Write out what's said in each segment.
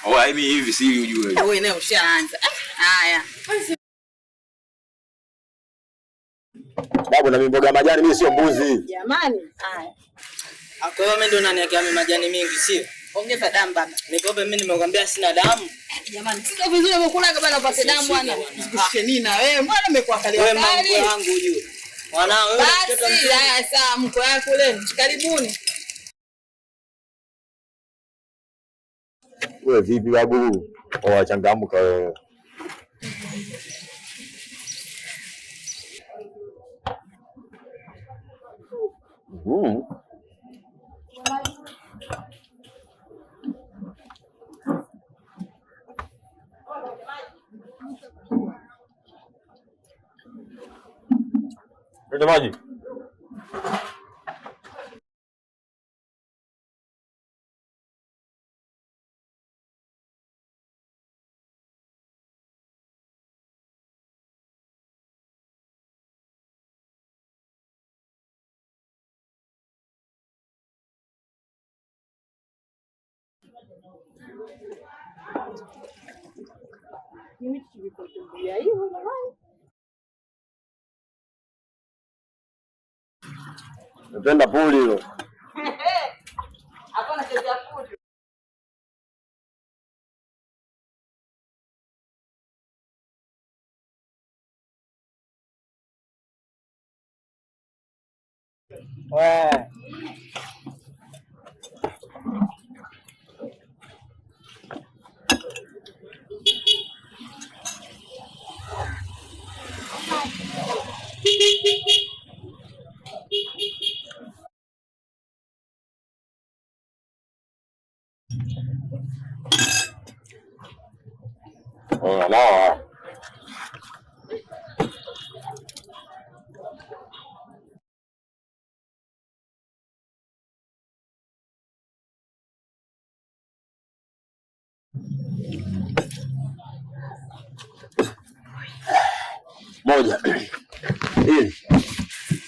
Oh, mimi hivi si ujue. Wewe naye ushaanza. Haya. Babu na mboga majani mimi sio mbuzi. Jamani. Haya. Kwa hiyo mimi ndo naniwekea majani mingi sio? Ongeza damu baba. Nikope mimi nimekwambia sina damu. Jamani, sio vizuri umekula bana upate damu bwana. Usikushe nini na wewe? Mbona umekuangalia wewe mambo yangu ujue. Mwanao wewe mtoto mzuri. Haya sawa mko yako leo. Karibuni. Wewe vipi babu? Wachangamka wewe. Ndio maji. Napenda puli hilo. Hapana cheza puli. Wewe. Oh, no. Moja. Mbili.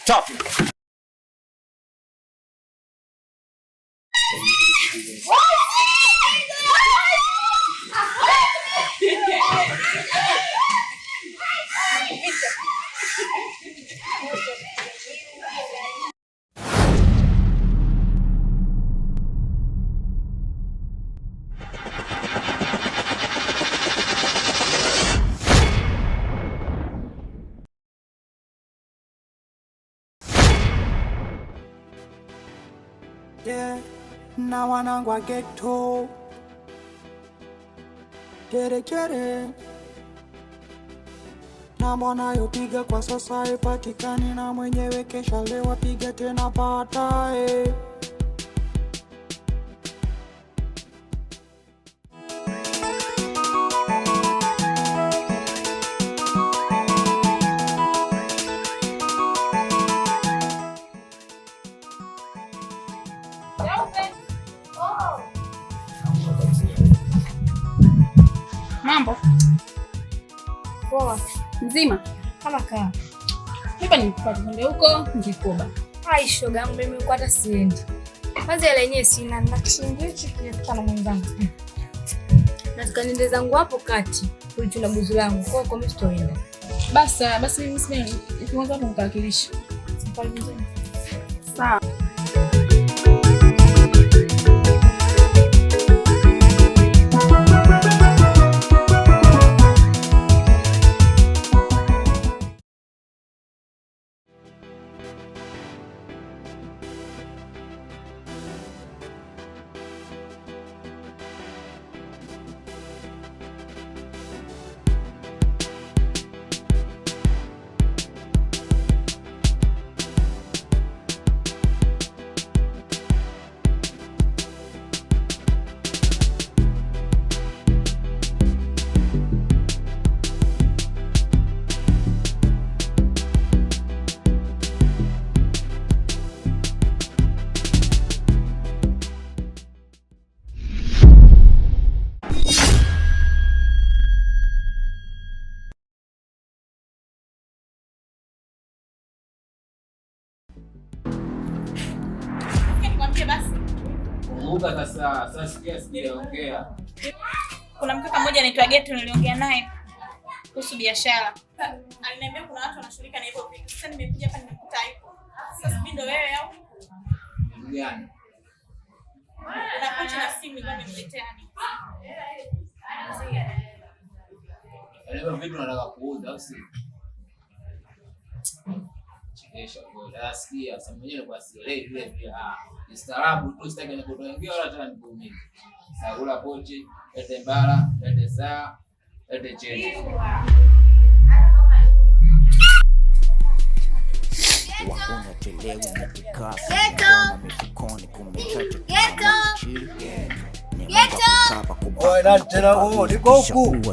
Tatu. Yeah, na wanangu wa ghetto. Kere na mbona yopiga kwa sasa ipatikani na mwenyewe kesha leo apiga tena baadaye. Mambo poa mzima kama kaa hapa, nikupata nende huko Ngikoba. Hai shoga yangu mimi kwa hata siendi. Kwanza ile yenyewe sina na kishindio chiki na mwenzangu. Nataka niende zangu hapo kati kulichuna buzu langu kwa mimi sitoenda. Basi mimi sina kwanza hapo nitawakilisha. Safari njema. Sawa. Kumbuka sasa sikia ongea. Kuna mkaka mmoja anaitwa Geto niliongea naye kuhusu biashara. Aliniambia kuna watu wanashughulika na hivyo vitu. Sasa nimekuja hapa nimekuta yupo. Sasa mimi ndo wewe au? Gani? Na kocha na simu ndio nimeletea ni. Leo vipi unataka kuuza au si? Chekesha kwa nasikia sasa mwenyewe kwa sielewi vile vile ni staarabu tu sitaki nikutoingia wala hata nikuumize. Sagula pochi, ete mbala, ete saa, ete cheni.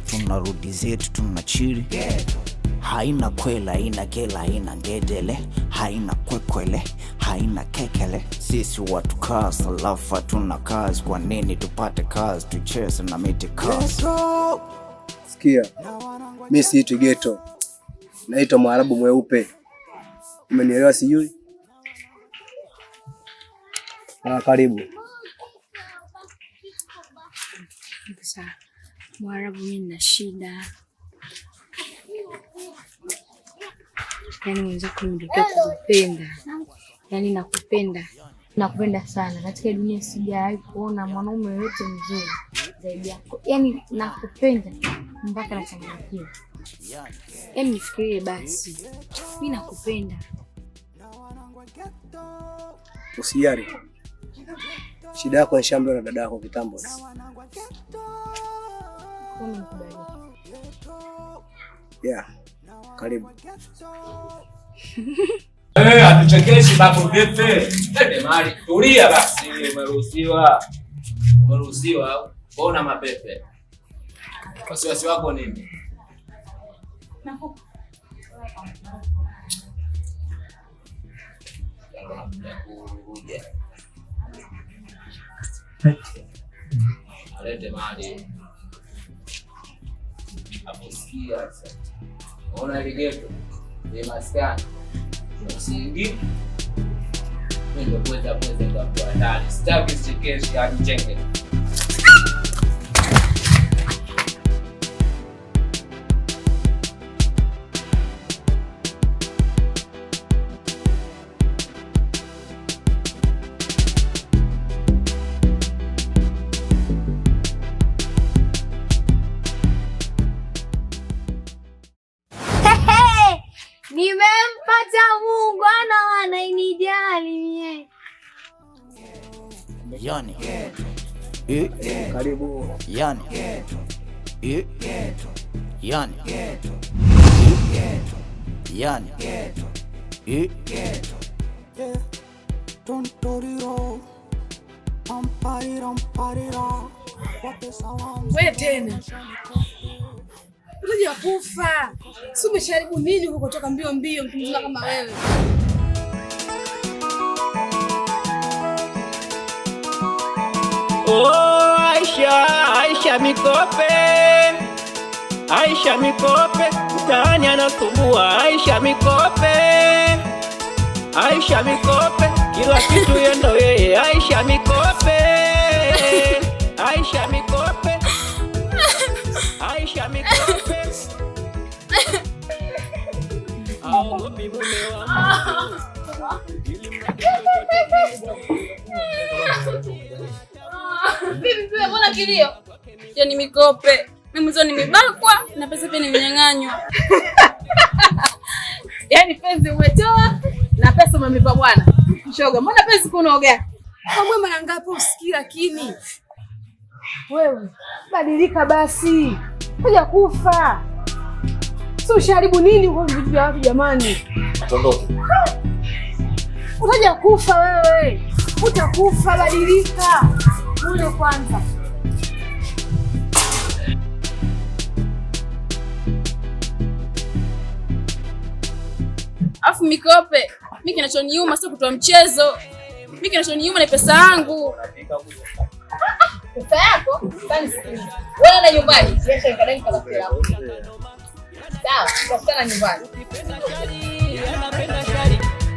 Tunarudi zetu tunachiri. Haina kwela, haina gela, haina ngedele, haina kwekwele, haina kekele. Sisi watu kazi, alafu hatuna kazi. Kwa nini tupate kazi, tucheze na miti kazi? Sikia, mimi siitwi Geto, naitwa Mwarabu Mweupe. Umenielewa sijui? Karibu. Sasa Mwarabu, mimi nina shida. Yaani mwenzako ndio kupenda. Yaani nakupenda sana. Katika dunia sijawahi kuona mwanaume yote mzuri zaidi yako. Yaani nakupenda mpaka nachanganyikiwa. Yaani nifikirie basi. Mimi nakupenda. Usijali. Shida yako ni shamba na dada yako kitambo. Kama nikubali. Yeah. Karibu. Atuchekeshi babu vipi? Ende mali tulia basi, umeruhusiwa. Umeruhusiwa au? Bona mapepe. Wasiwasi wako nini? Alete mali. Aposikia sasa. Ona ile Geto. Ni maskani. Msingi. Ndio kwenda kwa ndani. Sitaki sikeshi hadi chenge. Nimempata Mungu anainijali mie. Yani. Karibu. Yani. Yani. Yani. Wewe tena. Unajua kufa. Si umesharibu nini huko kutoka mbio mtu mzima kama wewe? Oh, Aisha Mikope. Aisha Mikope, mtaani anasumbua. Aisha Mikope. Aisha Mikope, kila kitu yendo yeye. Aisha Mikope. Aisha Mikope. Aisha Mikope. Aogopi mume wangu. Vipi mbona kilio? Yaani Mikope. Mimi mwanzo nimebakwa na pesa pia nimenyang'anywa. Yaani penzi umetoa na pesa umemipa bwana. Shoga, mbona penzi kunoga? Kwa mara ngapi usikii lakini? Wewe, badilika basi. Kuja kufa. Si usharibu nini huko vitu vya watu jamani? Tondoke. Utaja kufa wewe. Utakufa, badilika. Ule kwanza. Afu Mikope, mimi kinachoniuma sio kutoa mchezo. Mimi kinachoniuma ni pesa yangu. Pesa yako? Basi. Wewe na nyumbani, kesho nikadai kwa pesa yako. Sawa, tutakutana nyumbani.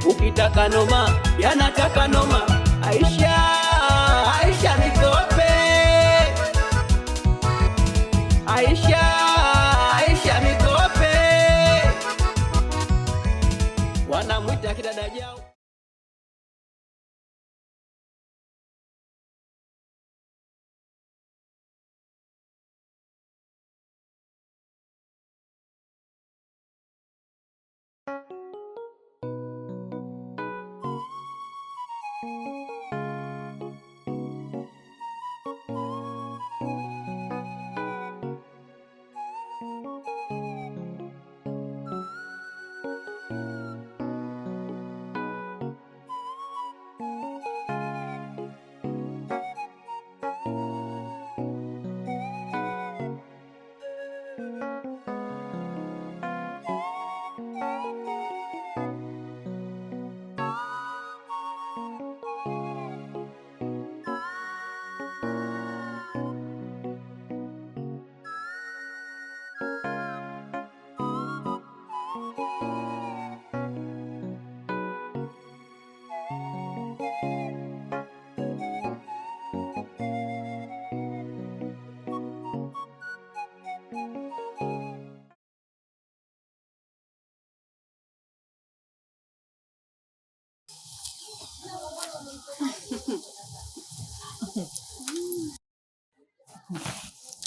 Ukitaka noma, yanataka noma. Aisha Mikope.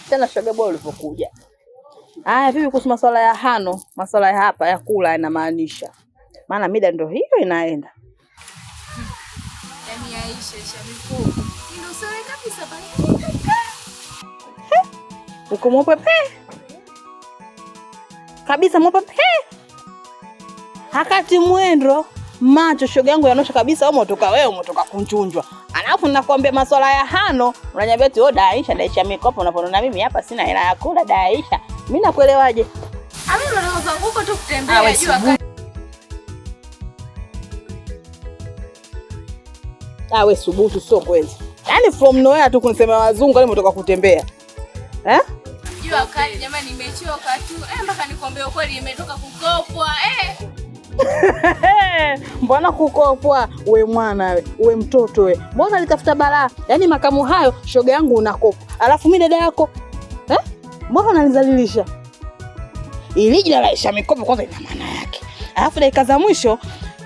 Tena shoga bora ulipokuja. Haya vipi kuhusu masuala ya hano, masuala ya hapa ya kula inamaanisha. Maana mida ndio hiyo inaenda. Yaani Aisha Shamiko. Ndio sore kabisa bana. Uko mwepepe. Kabisa mwepepe. Hakati mwendo macho shoga yangu yanosha kabisa au umetoka wewe umetoka kunchunjwa. Alafu ninakwambia masuala ya hano, unaniambia eti Daisha mikopo unapoona mimi hapa sina hela ya kula Daisha. Mimi nakuelewaje? Mimi ndo naweza nguko tu kutembea jua. Wewe subutu sio kweli. Yaani from nowhere tu kunisema wazungu kama umetoka kutembea. Jua kali jamani nimechoka tu. Mpaka nikwambie ukweli imetoka kukopwa. Mbona kukopwa? We mwana we, we mtoto we. Mbona alitafuta balaa? Yaani makamu hayo shoga yangu unakopa. Alafu mimi dada yako. Mbona unanizalilisha? Ili jina la Aisha mikopo kwanza ina maana yake. Alafu dakika za mwisho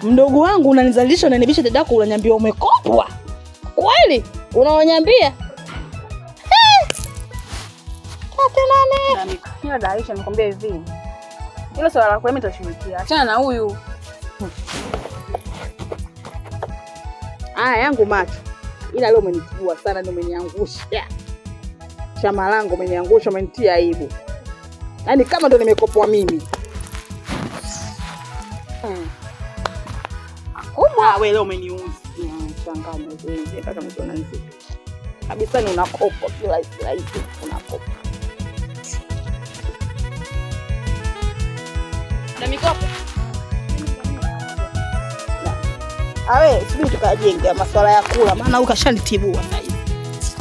mdogo wangu unanizalilisha unanibisha dada yako unaniambia umekopwa. Kweli? Unaonyambia? Nani? Hiyo Daisha nikwambia hivi. Hilo swala la kweli nitashughulikia. Achana na huyu. Yangu macho. Ila leo umenitibua sana ndio umeniangusha. Chama langu umeniangusha umenitia aibu. Yaani kama ndo nimekopwa mimi. Wewe leo umeniuzi. Changanya wewe kaka mtu ananizika. Kabisa ni unakopa kila hivi unakopa. Na mikopo. Subiri tukajenge masuala ya kula maana ukashanitibua sasa hivi.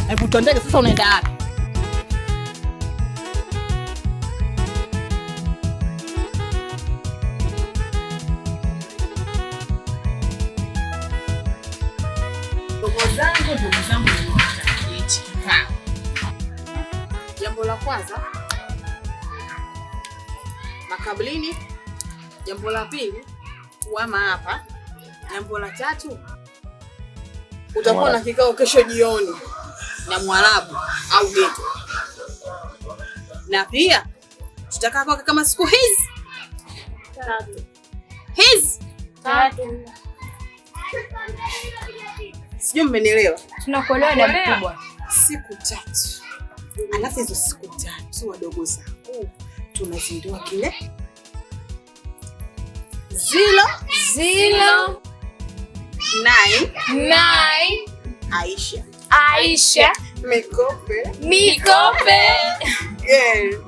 Hebu tuendeke sasa unaenda wapi? Ndugu zangu hichi kikao. Jambo la kwanza makabulini. Jambo la pili kuama hapa. Jambo la tatu utakuwa na kikao kesho jioni na Mwarabu au Geto. Na pia tutakaa kwa kama siku hizi 3. Hizi 3. Sijui mmenielewa? Tunakuelewa na mkubwa. Siku 3. Alafu hizo siku 3 wadogo zangu tunazindua kile Zilo 9 Aisha Mikope girl